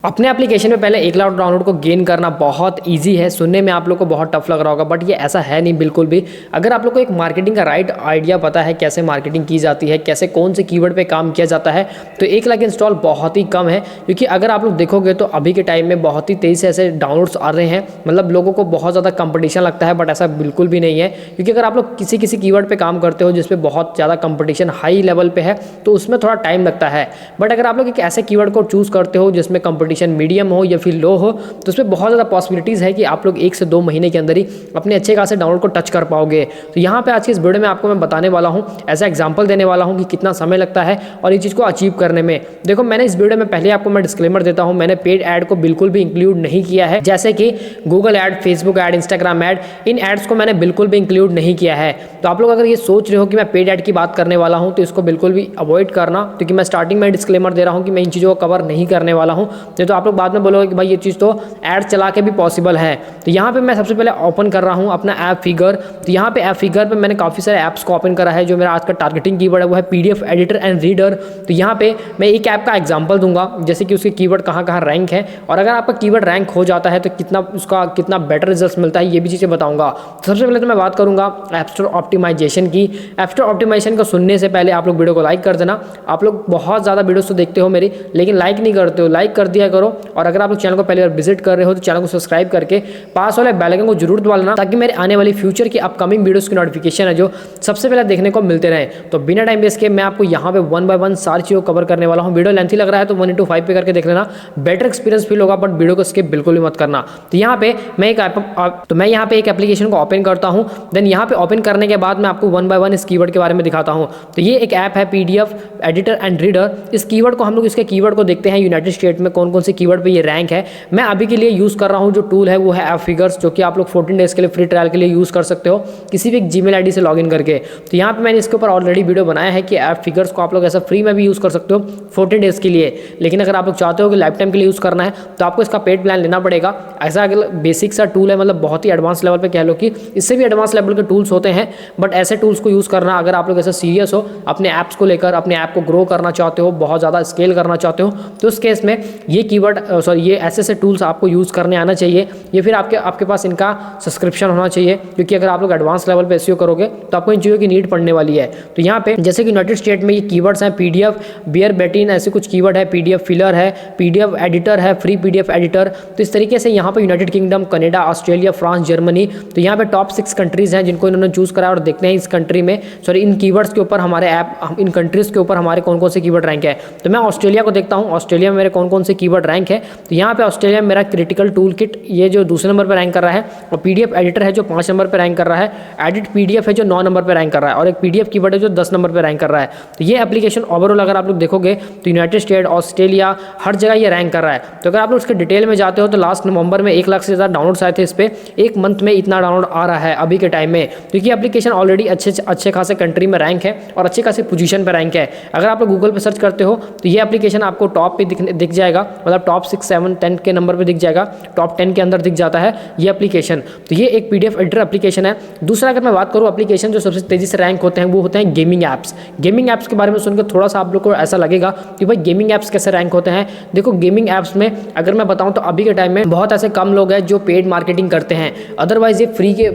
अपने एप्लीकेशन में पहले 1 लाख डाउनलोड को गेन करना बहुत इजी है। सुनने में आप लोग को बहुत टफ लग रहा होगा, बट ये ऐसा है नहीं बिल्कुल भी। अगर आप लोग को एक मार्केटिंग का राइट आइडिया पता है, कैसे मार्केटिंग की जाती है, कैसे कौन से कीवर्ड पे काम किया जाता है, तो 1 लाख इंस्टॉल बहुत ही कम है। क्योंकि अगर आप लोग देखोगे तो अभी के टाइम में बहुत ही तेज़ी से ऐसे डाउनलोड्स आ रहे हैं, मतलब लोगों को बहुत ज़्यादा कंपटीशन लगता है, बट ऐसा बिल्कुल भी नहीं है। क्योंकि अगर आप लोग किसी कीवर्ड पर काम करते हो जिसपे बहुत ज़्यादा कंपटीशन हाई लेवल पर है, तो उसमें थोड़ा टाइम लगता है। बट अगर आप लोग एक ऐसे कीवर्ड को चूज़ करते हो जिसमें कंपटीशन मीडियम हो या फिर लो हो, तो उसमें बहुत ज़्यादा पॉसिबिलिटीज़ है कि आप लोग 1 से 2 महीने के अंदर ही अपने अच्छे खासे डाउनलोड को टच कर पाओगे। तो यहाँ पे आज की इस वीडियो में आपको मैं बताने वाला हूँ, ऐसा एग्जांपल देने वाला हूँ कि कितना समय लगता है और ये चीज़ को अचीव करने में। देखो, मैंने इस वीडियो में पहले आपको मैं डिस्क्लेमर देता हूँ, मैंने पेड ऐड को बिल्कुल भी इंक्लूड नहीं किया है, जैसे कि Google ad, Facebook ad, Instagram ad, इन एड्स को मैंने बिल्कुल भी इंक्लूड नहीं किया है। तो आप लोग अगर ये सोच रहे हो कि मैं पेड ऐड की बात करने वाला हूँ, तो इसको बिल्कुल भी अवॉइड करना, क्योंकि मैं स्टार्टिंग में डिस्क्लेमर दे रहा हूँ कि मैं इन चीज़ों को कवर नहीं करने वाला हूँ। तो आप लोग बाद में बोलोगे कि भाई ये चीज़ तो ऐड चला के भी पॉसिबल है। तो यहाँ पे मैं सबसे पहले ओपन कर रहा हूँ अपना ऐप फिगर। तो यहाँ पे ऐप फिगर पे मैंने काफ़ी सारे ऐप्स को ओपन करा है। जो मेरा आज का टारगेटिंग कीवर्ड है वो है पीडीएफ एडिटर एंड रीडर। तो यहाँ पे मैं एक ऐप का एग्जांपल दूंगा, जैसे कि उसके कीवर्ड कहाँ कहाँ रैंक है, और अगर आपका कीवर्ड रैंक हो जाता है तो कितना बेटर रिजल्ट मिलता है, ये भी चीज़ें बताऊँगा। सबसे पहले तो मैं बात करूँगा ऐप स्टोर ऑप्टिमाइजेशन की। ऐप स्टोर ऑप्टिमाइजेशन को सुनने से पहले आप लोग वीडियो को लाइक कर देना। आप लोग बहुत ज़्यादा वीडियोस तो देखते हो मेरी, लेकिन लाइक नहीं करते हो, लाइक कर दिया करो। और अगर आप लोग चैनल को पहले बार विजिट कर रहे हो तो चैनल को सब्सक्राइब करके पास वाले बेल आइकन को जरूर दबा लेना, ताकि मेरे आने वाली फ्यूचर की अपकमिंग वीडियोस की नोटिफिकेशन है जो सबसे पहले देखने को मिलते रहे। तो बिना टाइम वेस्ट के मैं आपको यहाँ पे 1 बाय 1 सारी चीज़ों को कवर करने वाला हूँ। वीडियो लेंथी लग रहा है तो 1:5 पे करके देख लेना, बेटर एक्सपीरियंस फील होगा, बट वीडियो को स्किप बिल्कुल भी मत करना। तो यहाँ पे मैं यहाँ पे एक एप्लीकेशन को ओपन करता हूँ। देन यहाँ पे ओपन करने के बाद मैं आपको 1 बाय 1 इस कीवर्ड के बारे में दिखाता हूँ। तो ये एक ऐप है पीडीएफ एडिटर एंड रीडर। इस कीवर्ड को हम लोग इसके कीवर्ड को देखते हैं यूनाइटेड स्टेट में कौन कौन से कीवर्ड पे ये रैंक है। मैं अभी के लिए यूज़ कर रहा हूँ जो टूल है वो है ऐप फिगर्स, जो कि आप लोग 14 डेज़ के लिए फ्री ट्रायल के लिए यूज़ कर सकते हो किसी भी एक जीमेल आईडी से लॉगिन करके। तो यहाँ पे मैंने इसके ऊपर ऑलरेडी वीडियो बनाया है कि ऐप फिगर्स को आप लोग ऐसा फ्री में भी यूज़ कर सकते हो 14 डेज़ के लिए। लेकिन अगर आप लोग चाहते हो कि लाइफ टाइम के लिए यूज़ करना है तो आपको इसका पेड प्लान लेना पड़ेगा। ऐसा बेसिक सा टूल है, मतलब बहुत ही एडवांस लेवल पर कह लो कि इससे भी एडवांस लेवल के टूल्स होते हैं, बट ऐसे टूल्स को यूज़ करना अगर आप लोग ऐसा सीरियस हो, अपने ऐप्स को लेकर अपने ऐप को ग्रो करना चाहते हो, बहुत ज़्यादा स्केल करना चाहते हो, तो उस केस में ये ऐसे टूल्स आपको यूज़ करने आना चाहिए। ये फिर आपके पास इनका सब्सक्रिप्शन होना चाहिए, क्योंकि अगर आप लोग एडवांस लेवल पे एसईओ करोगे तो आपको इन चीज़ों की नीड पड़ने वाली है। तो यहाँ पे जैसे कि यूनाइटेड स्टेट में ये कीवर्ड्स हैं, पीडीएफ बियर बेटिन, ऐसे कुछ कीवर्ड है, पीडीएफ फिलर है, पीडीएफ एडिटर है, फ्री पीडीएफ एडिटर। तो इस तरीके से यहाँ पे United kingdom, Canada, Australia, France, Germany, तो यहाँ पे टॉप 6 कंट्रीज़ हैं जिनको इन्होंने चूज़ करा। और देखते हैं इस कंट्री में इन कीवर्ड्स के ऊपर हमारे ऐप, इन कंट्रीज़ के ऊपर हमारे कौन कौन से कीवर्ड रैंक है। तो मैं ऑस्ट्रेलिया को देखता हूँ, ऑस्ट्रेलिया में मेरे कौन कौन से कीवर्ड रैंक है। तो यहाँ पे ऑस्ट्रेलिया में मेरा क्रिटिकल टूल किट ये जो दूसरे नंबर पर रैंक कर रहा है, और पीडीएफ एडिटर है जो 5 नंबर पर रैंक कर रहा है, एडिट पीडीएफ है जो 9 नंबर पर रैंक कर रहा है, और एक पीडीएफ कीवर्ड है जो 10 नंबर पर रैंक कर रहा है। तो ये एप्लीकेशन ओवरऑल अगर आप लोग देखोगे तो यूनाइटेड स्टेट, ऑस्ट्रेलिया, हर जगह ये रैंक कर रहा है। तो अगर आप लोग इसके डिटेल में जाते हो तो लास्ट नवंबर में 1 लाख से ज़्यादा डाउनलोड्स आए थे इस पर। एक मंथ में इतना डाउनलोड आ रहा है अभी के टाइम में, क्योंकि एप्लीकेशन ऑलरेडी अच्छे खासे कंट्री में रैंक है और अच्छे खासे पोजीशन पर रैंक है। अगर आप लोग गूगल पर सर्च करते हो तो ये एप्लीकेशन आपको टॉप पे दिख जाएगा, मतलब टॉप 6, 7, 10 के नंबर पर दिख जाएगा, टॉप 10 के अंदर दिख जाता है ये एप्लीकेशन। तो ये एक पीडीएफ एडिटर एप्लीकेशन है। दूसरा अगर मैं बात करूँ एप्लीकेशन जो सबसे तेज़ी से रैंक होते हैं, वो होते हैं गेमिंग ऐप्स। गेमिंग ऐप्स के बारे में सुनकर थोड़ा सा आप लोग को ऐसा लगेगा कि भाई गेमिंग ऐप्स कैसे रैंक होते हैं। देखो, गेमिंग ऐप्स में अगर मैं बताऊं तो अभी के टाइम में बहुत ऐसे कम लोग हैं जो पेड मार्केटिंग करते हैं, अदरवाइज ये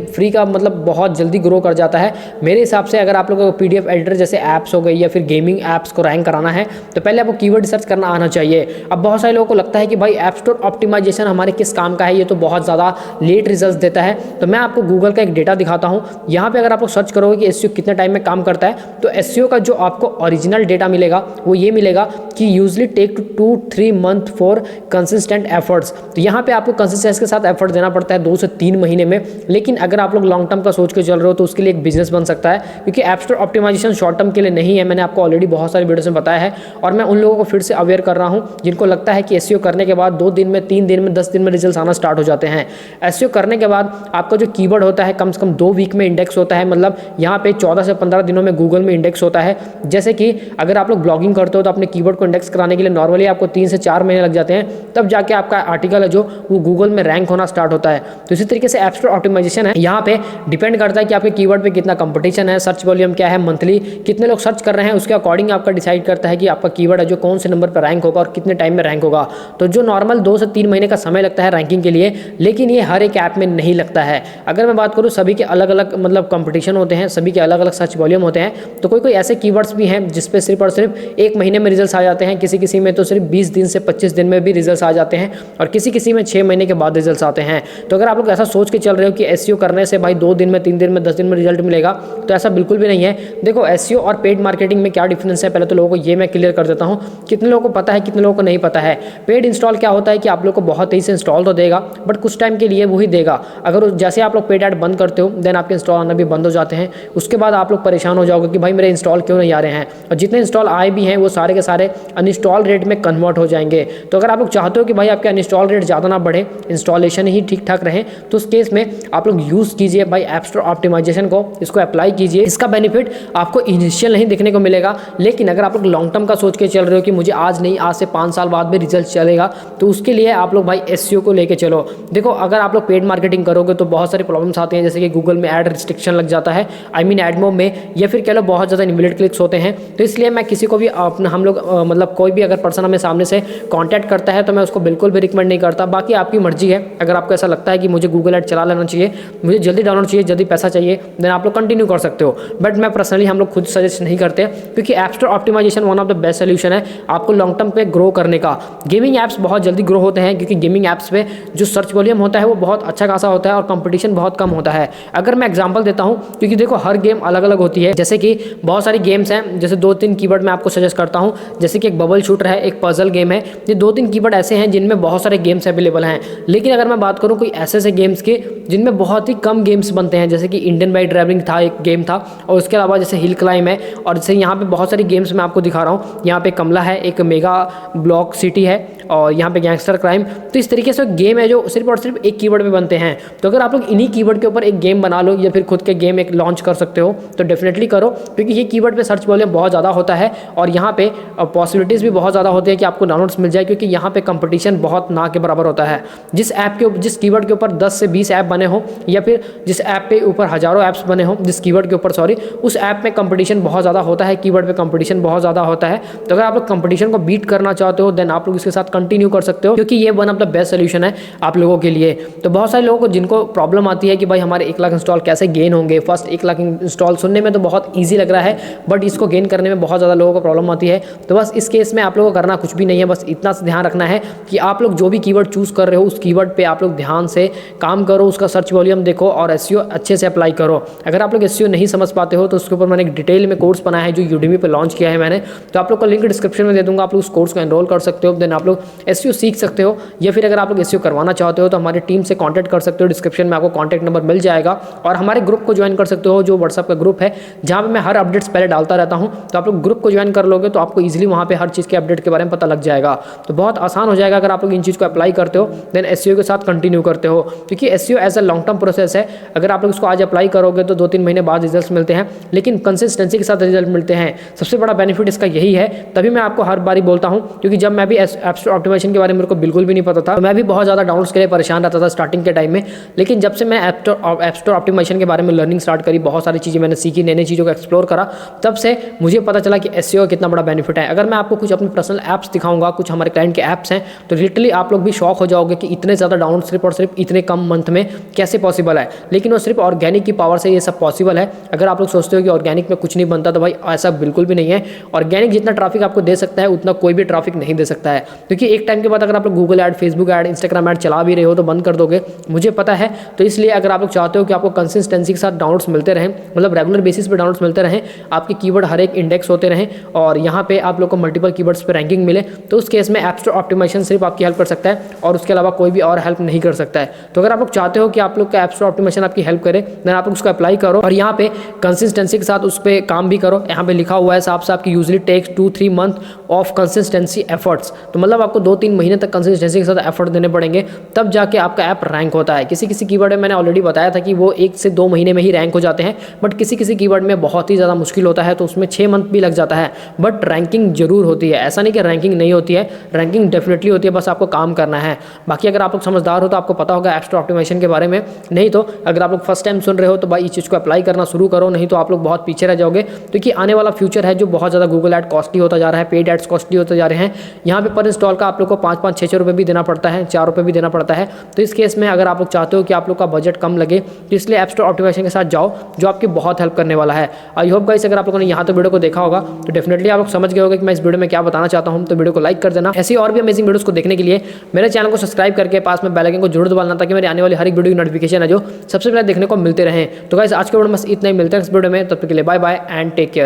फ्री का मतलब बहुत जल्दी ग्रो कर जाता है। मेरे हिसाब से अगर आप लोगों को पीडीएफ एडिटर जैसे ऐप्स हो गई या फिर गेमिंग ऐप्स को रैंक कराना है तो पहले आपको कीवर्ड सर्च करना आना चाहिए। अब बहुत सारे लोगों को लगता है कि भाई ऐप स्टोर ऑप्टिमाइजेशन हमारे किस काम का है, ये तो बहुत ज़्यादा लेट रिजल्ट देता है। तो मैं आपको गूगल का एक डेटा दिखाता हूँ। यहाँ पे अगर आप लोग सर्च करोगे कि एसईओ कितने टाइम में काम करता है, तो एसईओ का जो आपको ओरिजिनल डेटा मिलेगा वो ये मिलेगा कि usually take 2-3 month for consistent efforts. तो यहाँ पे आपको कंसिस्टेंस के साथ एफर्ट देना पड़ता है 2 से 3 महीने में। लेकिन अगर आप लोग लॉन्ग टर्म का सोच के चल रहे हो तो उसके लिए एक बिजनेस बन सकता है, क्योंकि app store optimization short term के लिए नहीं है। मैंने आपको ऑलरेडी बहुत सारी वीडियोस में बताया है, और मैं उन लोगों को फिर से अवेयर कर रहा हूँ जिनको लगता है कि एसईओ करने के बाद 2 दिन में, 3 दिन में, 10 दिन में रिजल्ट आना स्टार्ट हो जाते हैं। एसईओ करने के बाद आपका जो कीवर्ड होता है कम से कम 2 वीक में इंडेक्स होता है, मतलब यहाँ पे 14 से 15 दिनों में गूगल में इंडेक्स होता है। जैसे कि अगर आप लोग ब्लॉगिंग करते हो तो अपने कीवर्ड को इंडेक्स कराने के लिए नॉर्मली आपको 3 से 4 महीने लग जाते हैं, तब जाके आपका आर्टिकल है जो वो गूगल में रैंक होना स्टार्ट होता है। तो इसी तरीके से ऐप स्टोर ऑप्टिमाइजेशन है, यहाँ पे डिपेंड करता है कि आपके कीवर्ड पे कितना कंपटीशन है, सर्च वॉल्यूम क्या है, मंथली कितने लोग सर्च कर रहे हैं, उसके अकॉर्डिंग आपका डिसाइड करता है कि आपका कीवर्ड है जो कौन से नंबर पर रैंक होगा और कितने टाइम में रैंक होगा। होगा। तो जो नॉर्मल 2 से 3 महीने का समय लगता है रैंकिंग के लिए, लेकिन ये हर एक ऐप में नहीं लगता है। अगर मैं बात करूँ, सभी के अलग अलग मतलब कंपटीशन होते हैं, सभी के अलग अलग सर्च वॉल्यूम होते हैं। तो कोई कोई ऐसे कीवर्ड्स भी हैं जिस पे सिर्फ और सिर्फ 1 महीने में रिजल्ट आ जाते हैं, किसी किसी में तो सिर्फ 20 दिन से 25 दिन में भी रिजल्ट आ जाते हैं, और किसी किसी में 6 महीने के बाद रिजल्ट आते हैं। तो अगर आप लोग ऐसा सोच के चल रहे हो कि एसईओ करने से भाई 2 दिन में, 3 दिन में, 10 दिन में रिजल्ट मिलेगा, तो ऐसा बिल्कुल भी नहीं है। देखो एसईओ और पेड मार्केटिंग में क्या डिफरेंस है, पहले तो लोगों को ये मैं क्लियर कर देता हूँ। कितने लोगों को पता है, कितने लोगों को नहीं पता है। पेड इंस्टॉल क्या होता है कि आप लोग को बहुत तेजी से इंस्टॉल तो देगा, बट कुछ टाइम के लिए वो ही देगा। अगर जैसे आप लोग पेड ऐड बंद करते हो, देन आपके इंस्टॉल आना भी बंद हो जाते हैं। उसके बाद आप लोग परेशान हो जाओगे कि भाई मेरे इंस्टॉल क्यों नहीं आ रहे हैं, और जितने इंस्टॉल आए भी हैं वो सारे के सारे अनइंस्टॉल रेट में कन्वर्ट हो जाएंगे। तो अगर आप लोग चाहते हो कि भाई आपके अनइंस्टॉल रेट ज़्यादा ना बढ़े, इंस्टॉलेशन ही ठीक ठाक रहे, तो उस केस में आप लोग यूज़ कीजिए भाई ऐप स्टोर ऑप्टिमाइजेशन को, इसको अप्लाई कीजिए। इसका बेनिफिट आपको इनिशियल नहीं दिखने को मिलेगा, लेकिन अगर आप लोग लॉन्ग टर्म का सोच के चल रहे हो कि मुझे आज नहीं, आज से 5 साल बाद भी रिजल्ट चलेगा, तो उसके लिए आप लोग भाई एसईओ को लेके चलो। देखो अगर आप लोग पेड मार्केटिंग करोगे तो बहुत सारी प्रॉब्लम्स आती हैं, जैसे कि गूगल में ऐड रिस्ट्रिक्शन लग जाता है, आई मीन एडमोब में, या फिर कह लो बहुत ज़्यादा इनवैलिड क्लिक्स होते हैं। तो इसलिए मैं किसी को भी अपना, हम लोग मतलब कोई भी अगर पर्सन हमें सामने से कॉन्टैक्ट करता है तो मैं उसको बिल्कुल भी रिकमेंड नहीं करता। बाकी आपकी मर्जी है, अगर आपको ऐसा लगता है कि मुझे गूगल ऐड चला लेना चाहिए, मुझे जल्दी डाउनलोड चाहिए, जल्दी पैसा चाहिए, देन आप लोग कंटिन्यू कर सकते हो। बट मैं पर्सनली, हम लोग खुद सजेस्ट नहीं करते, क्योंकि app store optimization one of the best solution है आपको लॉन्ग टर्म पे ग्रो करने का। गेमिंग ऐप्स बहुत जल्दी ग्रो होते हैं, क्योंकि गेमिंग ऐप्स पे जो सर्च वॉल्यूम होता है वो बहुत अच्छा खासा होता है और कंपटीशन बहुत कम होता है। अगर मैं एग्जांपल देता हूं, क्योंकि देखो हर गेम अलग अलग होती है, जैसे कि बहुत सारी गेम्स हैं, जैसे 2-3 कीवर्ड मैं आपको सजेस्ट करता हूं, जैसे कि एक बबल शूटर है, एक पजल गेम है। ये 2-3 कीवर्ड ऐसे हैं जिनमें बहुत सारे गेम्स अवेलेबल हैं। लेकिन अगर मैं बात करूँ कोई ऐसे गेम्स के जिनमें बहुत ही कम गेम्स बनते हैं, जैसे कि इंडियन बाइक ड्राइविंग था, एक गेम था, और उसके अलावा जैसे हिल क्लाइम है, और जैसे यहाँ पे बहुत सारी गेम्स मैं आपको दिखा रहा हूँ। यहाँ पे कमला है, एक मेगा ब्लॉक सिटी है, और यहाँ पे गैंगस्टर क्राइम। तो इस तरीके से गेम है जो सिर्फ और सिर्फ एक कीवर्ड पे बनते हैं। तो अगर आप लोग इन्हीं कीवर्ड के ऊपर एक गेम बना लो, या फिर खुद के गेम एक लॉन्च कर सकते हो, तो डेफिनेटली करो, क्योंकि ये कीवर्ड पे सर्च वॉल्यूम बहुत ज़्यादा होता है, और यहाँ पे पॉसिबिलिटीज़ भी बहुत ज़्यादा होती है कि आपको डाउनलोड्स मिल जाए, क्योंकि यहाँ पे कंपटीशन बहुत ना के बराबर होता है। जिस कीवर्ड के ऊपर 10 से 20 ऐप बने हो, या फिर जिस ऐप पे ऊपर हज़ारों ऐप्स बने हो, जिस कीवर्ड के ऊपर सॉरी, उस ऐप में कंपटीशन बहुत ज़्यादा होता है, कीवर्ड पे कंपटीशन बहुत ज़्यादा होता है। तो अगर आप लोग कंपटीशन को बीट करना चाहते हो, देन आप लोग इसके साथ कंटिन्यू कर सकते हो, क्योंकि ये one of the best solution है आप लोगों के लिए। तो बहुत सारे लोगों को जिनको प्रॉब्लम आती है कि भाई हमारे 1 लाख इंस्टॉल कैसे गेन होंगे, फर्स्ट 1 लाख इंस्टॉल सुनने में तो बहुत ईजी लग रहा है, बट इसको गेन करने में बहुत ज़्यादा लोगों को प्रॉब्लम आती है। तो बस इस केस में आप लोगों को करना कुछ भी नहीं है, बस इतना ध्यान रखना है कि आप लोग जो भी कीवर्ड चूज़ कर रहे हो, उस कीवर्ड पे आप लोग ध्यान से काम करो, उसका सर्च वॉल्यूम देखो, और एसईओ अच्छे से अप्लाई करो। अगर आप लोग एसईओ नहीं समझ पाते हो, तो उसके ऊपर मैंने एक डिटेल में कोर्स बनाया है जो यूडेमी पे लॉन्च किया है मैंने, तो आप लोग का लिंक डिस्क्रिप्शन में दे दूंगा, आप लोग उस कोर्स को एनरोल कर सकते हो, देन आप लोग एसईओ सीख सकते हो। या फिर अगर आप लोग एसईओ करवाना चाहते हो तो हमारी टीम से कॉन्टैक्ट कर सकते हो, डिस्क्रिप्शन में आपको कॉन्टैक्ट नंबर मिल जाएगा, और हमारे ग्रुप को ज्वाइन कर सकते हो, जो व्हाट्सएप का ग्रुप है, जहाँ पे मैं हर अपडेट्स पहले डालता रहता हूँ। तो आप लोग ग्रुप को ज्वाइन कर लोगे तो आपको ईजिली वहाँ पे हर चीज़ के अपडेट के बारे में पता लग जाएगा। तो बहुत आसान हो जाएगा अगर आप लोग इन चीज़ को अप्लाई करते हो, देन एसईओ के साथ कंटिन्यू करते हो, क्योंकि SEO as a long term process है। अगर आप लोग इसको आज अप्लाई करोगे तो 2-3 महीने बाद रिजल्ट मिलते हैं, लेकिन कंसिस्टेंसी के साथ रिजल्ट मिलते हैं। सबसे बड़ा बेनिफिट इसका यही है, तभी मैं आपको हर बारी बोलता हूँ, क्योंकि जब मैं भी ऐप स्टोर ऑप्टिमाइजेशन के बारे में मेरे को बिल्कुल भी नहीं पता था, तो मैं भी बहुत ज़्यादा डाउनलोड्स के लिए परेशान रहता था स्टार्टिंग के टाइम में। लेकिन जब से मैं ऐप स्टोर ऑप्टिमाइजेशन के बारे में लर्निंग स्टार्ट करी, बहुत सारी चीज़ें मैंने सीखी, नई नई चीज़ों को एक्सप्लोर करा, तब से मुझे पता चला कि एसईओ कितना बड़ा बेनिफिट है। अगर मैं आपको कुछ अपने पर्सनल ऐप्स दिखाऊंगा, कुछ हमारे क्लाइंट के ऐप्स हैं, तो लिटरली आप लोग भी शॉक हो जाओगे कि इतने ज़्यादा डाउनलोड सिर्फ और सिर्फ इतने कम मंथ में कैसे पॉसिबल है। लेकिन वो सिर्फ ऑर्गेनिक की पावर से ये सब पॉसिबल है। अगर आप लोग सोचते हो कि ऑर्गेनिक में कुछ नहीं बनता, तो भाई ऐसा बिल्कुल भी नहीं है। ऑर्गेनिक जितना ट्रैफिक आपको दे सकता है, उतना कोई भी ट्रैफिक नहीं दे सकता है, क्योंकि एक टाइम के बाद अगर आप लोग Google ad, Facebook ad, Instagram add चला भी रहे हो तो बंद कर दोगे, मुझे पता है। तो इसलिए अगर आप लोग चाहते हो कि आपको कंसिस्टेंसी के साथ डाउनलोड्स मिलते रहें, मतलब रेगुलर बेसिस पे डाउनलोड्स मिलते रहें, आपके कीवर्ड हर एक इंडेक्स होते रहें, और यहाँ पे आप लोग को मल्टीपल कीवर्ड्स पे रैंकिंग मिले, तो उस केस में ऐप स्टोर ऑप्टिमाइजेशन सिर्फ आपकी हेल्प कर सकता है, और उसके अलावा कोई भी और हेल्प नहीं कर सकता है। तो अगर आप लोग चाहते हो कि आप लोग का ऐप स्टोर ऑप्टिमाइजेशन आपकी हेल्प करे, देन आप लोग उसको अप्लाई करो, और यहाँ पे कंसिस्टेंसी के साथ उस पर काम भी करो। यहाँ पे लिखा हुआ है साफ साफ कि usually takes 2-3 month of consistency efforts, तो मतलब आपको 2-3 महीने तक कंसिस्टेंसी के साथ एफर्ट देने पड़ेंगे, तब जाके आपका ऐप रैंक होता है। किसी किसी कीवर्ड में मैंने ऑलरेडी बताया था कि वो 1 से 2 महीने में ही रैंक हो जाते हैं, बट किसी किसी कीवर्ड में बहुत ही ज़्यादा मुश्किल होता है, तो उसमें 6 मंथ भी लग जाता है, बट रैंकिंग जरूर होती है। ऐसा नहीं कि रैंकिंग नहीं होती है, रैंकिंग डेफिनेटली होती है, बस आपको काम करना है। बाकी अगर आप लोग समझदार हो तो आपको पता होगा ऐप स्टोर ऑप्टिमाइजेशन के बारे में, नहीं तो अगर आप लोग फर्स्ट टाइम सुन रहे हो तो भाई इस चीज़ को अप्लाई करना शुरू करो, नहीं तो आप लोग बहुत पीछे रह जाओगे। क्योंकि आने वाला फ्यूचर है जो बहुत ज़्यादा गूगल ऐड कॉस्टली होता जा रहा है, पेड एड्स कॉस्टली होते जा रहे हैं, यहाँ पे पर पर इंस्टॉल का आप लोग को 5-5 6-6 रुपये भी देना पड़ता है, 4 रुपये भी देना पड़ता है। तो इस केस में अगर आप लोग चाहते हो कि आप लोग का बजट कम लगे तो इसलिए ऐप स्टोर ऑप्टिमाइजेशन के साथ जाओ, जो आपकी बहुत हेल्प करने वाला है। आई होप गाइस अगर आप लोगों ने यहाँ तो वीडियो को देखा होगा तो डेफिनेटली आप लोग समझ गए होंगे कि मैं इस वीडियो में क्या बताना चाहता हूँ। तो वीडियो को लाइक कर देना। ऐसी और भी अमेजिंग वीडियोस को देखने के लिए मेरे चैनल को सब्सक्राइब करके पास में बेल आइकन को जरूर दबाना, ताकि मेरी आने वाली हर एक वीडियो की नोटिफिकेशन है जो सबसे पहले देखने को मिलते रहे। तो गाइस आज के वीडियो में बस इतना ही, मिलते हैं इस वीडियो में, तब तक के लिए bye bye and take care.